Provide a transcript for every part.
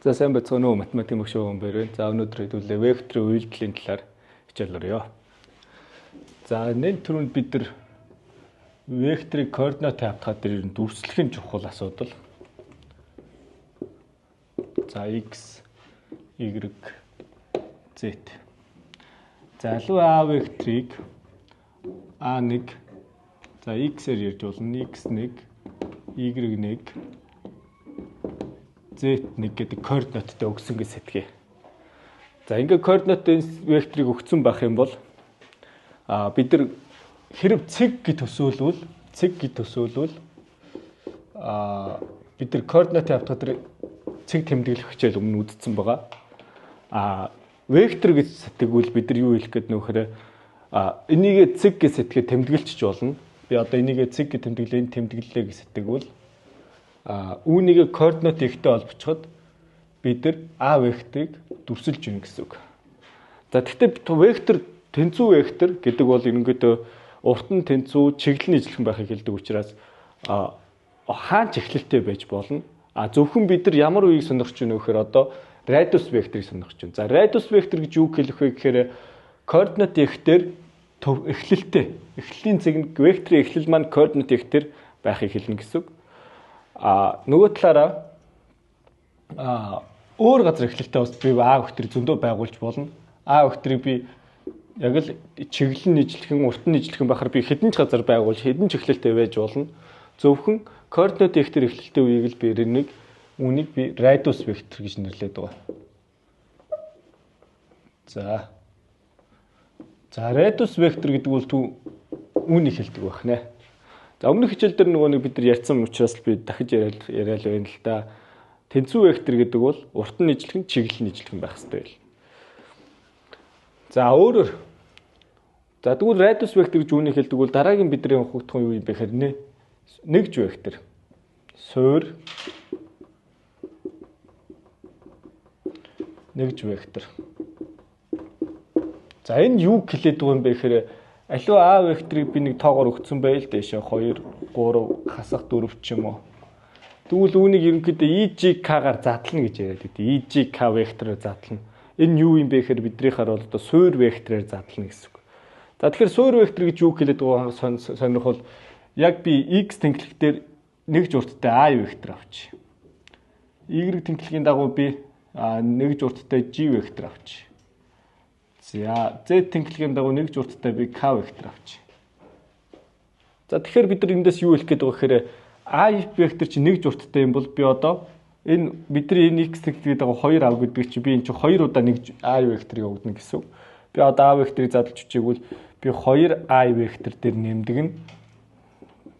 За сайн байцгаана уу математик мөгшөө хүн байна. За өнөөдөр хэдүүлээ векторын үйлдэлийн талаар хичээл өрьё. За энэ түрүүнд бид нар векторыг координат хавтахад дээр дүрслэхийн чухал асуудал. За x, y, z. За аливаа a векторыг a1 за x-ээр ярьж болно. x1, y1 Z1 гэдэг координаттай өгсөн гэж сэтгэе. За ингээд координатын векторыг өгсөн байх юм бол бид нар хэрэг цэг гэж төсөөлвөл бид нар координатын автохад цэг тэмдэглэх хичээл өмнө үзсэн байгаа. Вектор гэж сэтгэгүүл бид нар юу хэлэх гээд нөхөр энийг цэг гэж сэтгэхэд тэмдэглэж болно. Би одоо энийг цэг гэж тэмдэглээ, энэ тэмдэглэлээ гэж сэтгэгүүл үүнийг координат ихтэй олбочход бид нар а векторыг дүрсэлж өгнө гэсэн үг. За тэгэхээр вектор тэнцүү вектор гэдэг бол ерөнхийдөө урт нь тэнцүү, чиглэл нь ижилхэн байхыг хэлдэг учраас хаач эхлэлтэй байж болно. Зөвхөн бид нар ямар үеийг сонирхож байна вэ гэхээр одоо радиус векторыг сонирхож байна. За радиус вектор гэж юу хэлэх вэ гэхээр координат ихтэр эхлэлтэй. Эхлэлийн цэг векторын эхлэл маань координат ихтэр байхыг хэлнэ гэсэн үг. Нөгөө талаараа өөр газар эхлэлтэй бас би А векторыг зөндөө байгуулж болно. А векторыг би яг л чиглэл нь нийжлэхэн, урт нь нийжлэхэн байхаар би хэдэн ч газар байгуулж, хэдэн ч эхлэлтэй байж болно. Зөвхөн координат вектор эхлэлтэй үеийг л би нэг үүнийг би радиус вектор гэж нэрлэдэг байгаа. За радиус вектор гэдэг бол үүнийг хэлдэг байх нэ. За өмнөх хичээл дээр нөгөө нэг бид нар ярьсан учраас би дахиж яриад байна л да. Тэнцүү вектор гэдэг бол урт нь нийжлэхэн, чиглэл нь нийжлэхэн байх хэрэгтэй байл. За өөрөөр тэгвэл радиус вектор гэж үүнийг хэлдэг бол дараагийн бидний хөгдөх юу юм бэ гэхээр нэгж вектор. Суур нэгж вектор. За энэ юу хэлээд байгаа юм бэ гэхээр аливаа а векторыг би нэг тоогоор өгсөн байл дэшээ 2, 3, хасах 4 ч юм уу. Тэгвэл үүнийг ерөнхийдөө EGK-гаар задлана гэж яриад байдаг. EGK вектороор задлана. Энэ юу юм бэ гэхээр бидрийнхаар бол одоо суур вектороор задлана гэсэн үг. За тэгэхээр суур вектор гэж юу хэлээд байгаа сонирхол яг би x тэнхлэгтэр нэгж урттай a вектор авчи. Y тэнхлэгийн дагуу би нэгж урттай g вектор авчи. За z тэнхлэгийн дагуу нэгж урттай би k вектор авчи. За тэгэхээр бид нар эндээс юу хэлэх гээд байгаа гэхээр a вектор чи нэгж урттай юм бол би одоо энэ бидний энэ x тэнхлэгийн дагуу 2 ав гэдэг чи би энэ чи 2 удаа нэгж a векторыг өгнө гэсэн үг. Би одоо a векторыг задлж үчээгүүл би 2 a вектор дээр нэмдэг нь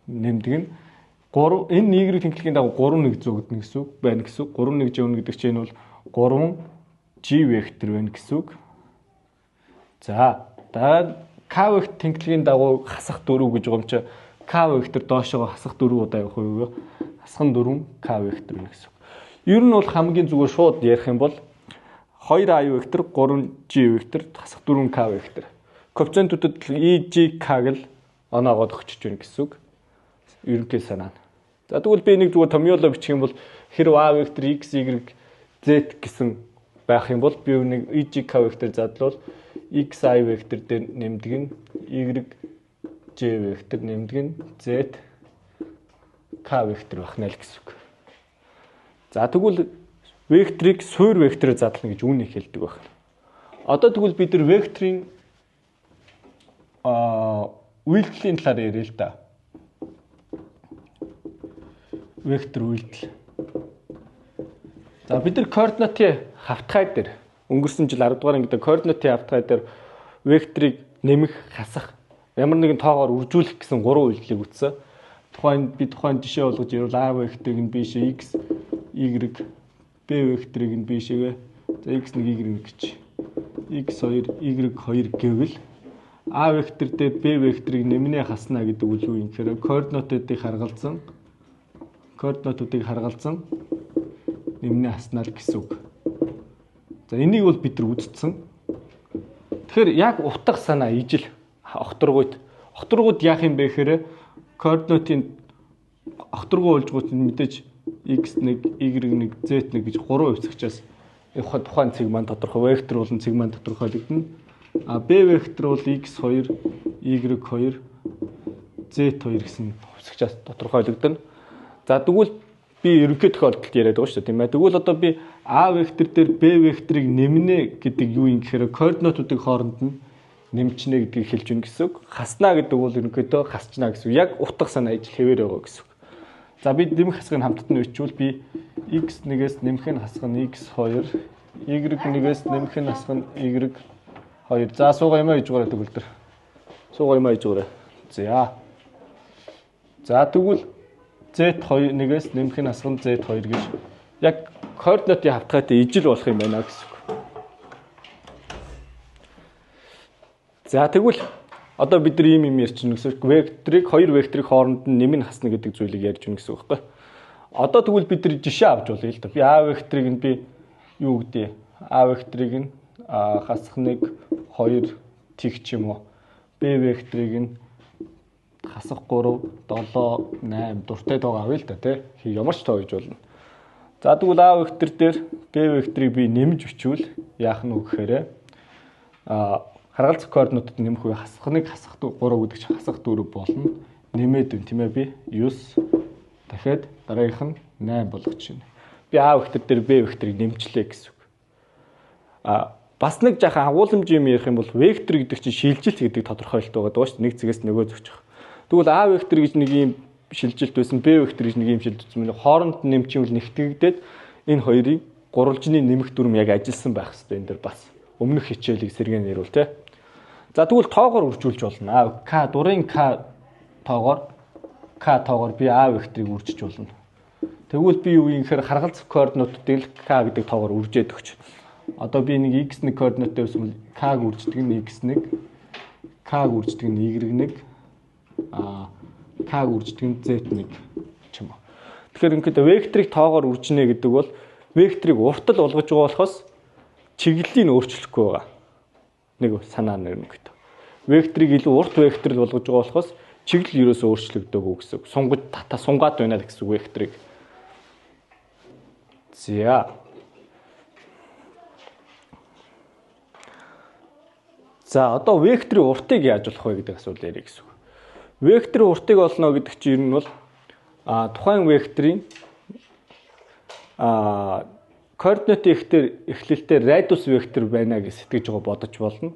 3 энэ y тэнхлэгийн дагуу 3 нэгж өгнө гэсэн үг байна гэсэн үг. 3 нэгж өгнө гэдэг чинь бол 3 g вектор байна гэсэн үг. За дараа k вектор тэнхлэгийн дагуу хасах 4 гэж байгаа юм чи k вектор доошоо хасах 4 удаа явах уу? Хасах нь 4 k вектор гэсэн үг. Ер нь бол хамгийн зүгээр шууд ярих юм бол 2i вектор, 3g вектор, хасах 4k вектор. Коэффициентүүдэд EGK-г л оноогоод өгчөж байна гэсэн үг. Ерөнхий санаа. За тэгвэл би нэг зүгээр томьёолоо бичих юм бол хэрв a вектор x, y, z гэсэн байх юм бол би нэг EGK вектор задлал xi вектор дээр нэмдэг нь y j вектор нэмдэг нь z k вектор бахна л гэсэн үг. За тэгвэл векторыг суур вектороор задлана гэж үүнийг хэлдэг байна. Одоо тэгвэл бид нар векторын үйлдэлийн талаар ярил л да. Вектор үйлдэл. За бид нар координатын хавтгай дээр өнгөрсөн жил 10 дугаар ангид координатын хавтгай дээр векторыг нэмэх, хасах, ямар нэгэн тоогоор үржүүлэх гэсэн 3 үйлдэлийг үзсэн. Тухайн жишээ болгож ирвэл a векторыг нь бишээ x, y, b векторыг нь бишээгээ. За x1, y1 гэж. x2, y2 гэвэл a вектор дээр b векторыг нэмнээ хаснаа гэдэг үл юу юм гэхээр координатуудыг харгалзан нэмнээ хаснаа л гэсэн үг. За энийг бол бид нар үздсэн. Тэгэхээр яг утга санаа ижил огторгууд яах юм бэ гэхээр координатын огторгуу олжгууд нь мэдээж x1, y1, z1 гэж 3 хувьсгчаас тухайн цэг маань тодорхой, вектор болон цэг маань тодорхойлогдно. А b вектор бол x2, y2, z2 гэсэн хувьсгчаас тодорхойлогдно. За тэгвэл би ерөнхий тохиолдолд яриад байгаа шүү дээ, тийм ээ. Тэгвэл одоо би a вектор дээр b векторыг нэмнэ гэдэг юу юм гэхээр координатуудын хооронд нь нэмчнэ гэдгийг хэлж өгнө гэсэн үг. Хаснаа гэдэг бол ерөнхийдөө хасчна гэсэн үг. Яг утга санаа ижил хэвээр байгаа гэсэн үг. За би нэмэх хасгыг хамтад нь бичвэл би x1-ээс нэмэх нь хасах нь x2, y1-ээс нэмэх нь хасах нь y2. За суугаа юм ээж гараа төгөлдөр. Суугаа юм ээж гараа. За тэгвэл z2-1-ээс нэмэх нь хасах нь z2 гэж яг координатын хавтгайтай ижил болох юм байна гэсэн үг. За тэгвэл одоо бид нар ийм юм ярьж байна гэсэн үг. Векторыг хоёр векторын хооронд нь нэмэн хасна гэдэг зүйлийг ярьж байна гэсэн үг байхгүй. Одоо тэгвэл бид нар жишээ авч болъё л да. Би а векторыг нь би юу гэдэг? А векторыг нь хасах 1 2 тэг ч юм уу. Б векторыг нь хасах 3 7 8 дуртай тоог авъя л да тий. Ямар ч тоо гэж болно. За тэгвэл а вектор дээр б векторыг би нэмж бичвэл яах нь вэ гэхээр харгалзах координатууд нэмэх үе хасах 1 хасах 3 гэдэг чинь хасах 4 болно. Нэмээд үн тийм ээ би 9 дахиад дараагийнх нь 8 болгож байна. Би а вектор дээр б векторыг нэмчлээ гэсэн үг. Бас нэг жаахан агуулмж юм ярих юм бол вектор гэдэг чинь шилжилт гэдэг тодорхойлолт байгаа даа шүү дээ. Нэг цэгээс нөгөө зөгчих. Тэгвэл а вектор гэж нэг юм шилжилт байсан, б вектор гэж нэг юм шилжилт байсан. Хооронд нэмчивэл нэгтгэгдээд энэ хоёрын гурвалжны нэмэх дүрм яг ажилласан байх хэрэгтэй энэ дэр бас. Өмнөх хичээлийг сэргэн ярил те. За тэгвэл тоогоор үржүүлж болно. К дурын К тоогоор би А векторыг үржиж болно. Тэгвэл би юу юм гэхээр харгалзах координатуудыг К гэдэг тоогоор үржээд өгч. Одоо би нэг x1 координаттай байсан бол К-г үрждэг нь x1, К-г үрждэг нь y1, К-г үрждэг нь z1 ч юм уу. Тэгэхээр ингээд векторыг тоогоор үржинэ гэдэг бол векторыг уртал болгож байгаа болохоос чиглэлийг өөрчлөхгүй байгаа. Нэг санаа нэрнэ гэдэг. Векторыг илүү урт векторл болгож байгаа болохоос чиглэл ерөөсөө өөрчлөгдөөгүй гэсэн үг. Сунгаад байна гэсэн үг векторыг. За одоо векторын уртыг яаж болох вэ гэдэг асуулт ярих гэсэн үг. Векторын уртыг олно гэдэг чинь ер нь бол тухайн векторын координатын эхлэлтэй радиус вектор байна гэж сэтгэж байгаа бодож болно.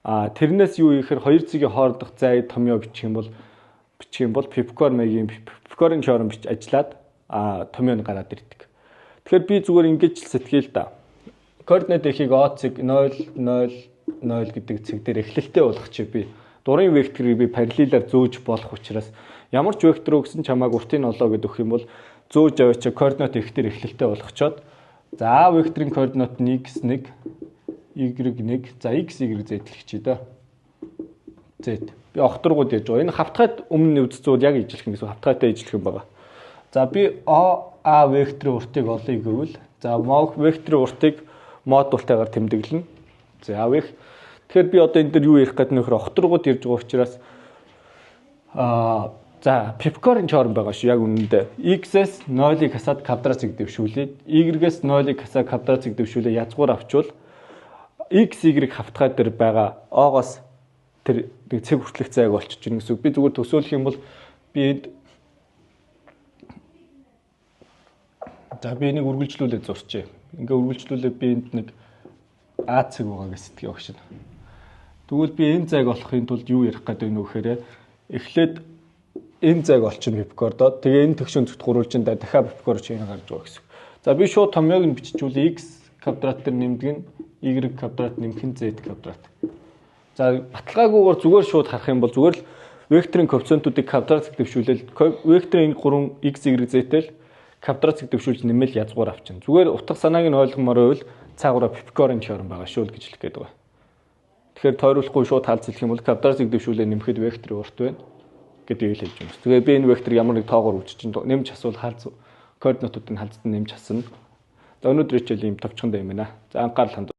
Тэрнээс юу ихээр хоёр цэгийн хоорондох зайд томьёо бичих юм бол Пифагорын теорем бич ажиллаад томьёо нь гараад ирдэг. Тэгэхээр би зүгээр ингэж сэтгэе л да. Координат эхийг O цэг 0 0 0 гэдэг цэг дээр эхлэлтэй болгох чи би дурын векторыг би параллелаар зөөж болох учраас ямар ч вектор өгсөн чамааг уртын олоо гэдэг өгөх юм бол зөөж аваач координат эхтэр эхлэлтэй болгочоод за А векторын координат нь x1 y1 за x y z хэлчихье да. Z. Би огторгууд яаж байгаа. Энэ хавтгайд өмнө үзсэн яг ижилхэн гэсэн хавтгайтай ижилхэн байгаа. За би А векторын уртыг олъё гэвэл за векторын уртыг модультайгаар тэмдэглэнэ. За тэгэхээр би одоо энэ дээр юу ярих гэдэг нөхөр огторгууд ярьж байгаа учраас за Пифагорын теорем байгаа шүү. Яг үнэндээ x-ээс 0-ыг хасаад квадрат цэг дэвшүүлээд y-ээс 0-ыг хасаад квадрат цэг дэвшүүлээ язгуур авчвал x y хавтгай дээр байгаа O-гоос тэр нэг цэг хүртэлх зайг олчиж гин гэсэн үг. Би зүгээр төсөөлөх юм бол би энд за би энийг үргэлжлүүлээд зурчээ. Ингээ үргэлжлүүлээд би энд нэг А цэг байгаа гэж сэтгэе багш. Тэгвэл би энэ зайг олохын тулд юу ярих гэдэг нь вэхээр эхлээд энэ зайг олчихно Пифагордод. Тэгээ энэ төгшин зүгт гурвалжинд дахиад Пифагор чинь гарч байгаа гэсэн. За би шууд томьёог нь биччихвэл x квадрат дээр нэмдэг нь y квадрат нэмэх нь z квадрат. За баталгаагүйгээр зүгээр шууд харах юм бол зүгээр л векторын коэффициентуудыг квадрат цэг дэвшүүлэл векторын 3 x y z-тэй л квадрат цэг дэвшүүлж нэмэл язгуур авчин. Зүгээр утга санааг нь ойлгомоор байвал цаагаараа Пифагорын теорем байгаа шүү л гэж хэлэх гээд байгаа. Тэгэхээр тойруулахгүй шууд хаалцлах юм бол квадрат цэг дэвшүүлээ нэмэхэд векторын урт байна гэдгийг хэлж байна. Тэгээ би энэ вектор ямар нэг тоогоор үүсчин нэмж асуул хаалц координатуудыг хаалцсан нэмж асна. За өнөөдөр хичээл ийм товчхондоо юм байна. За анхаарал хандуул.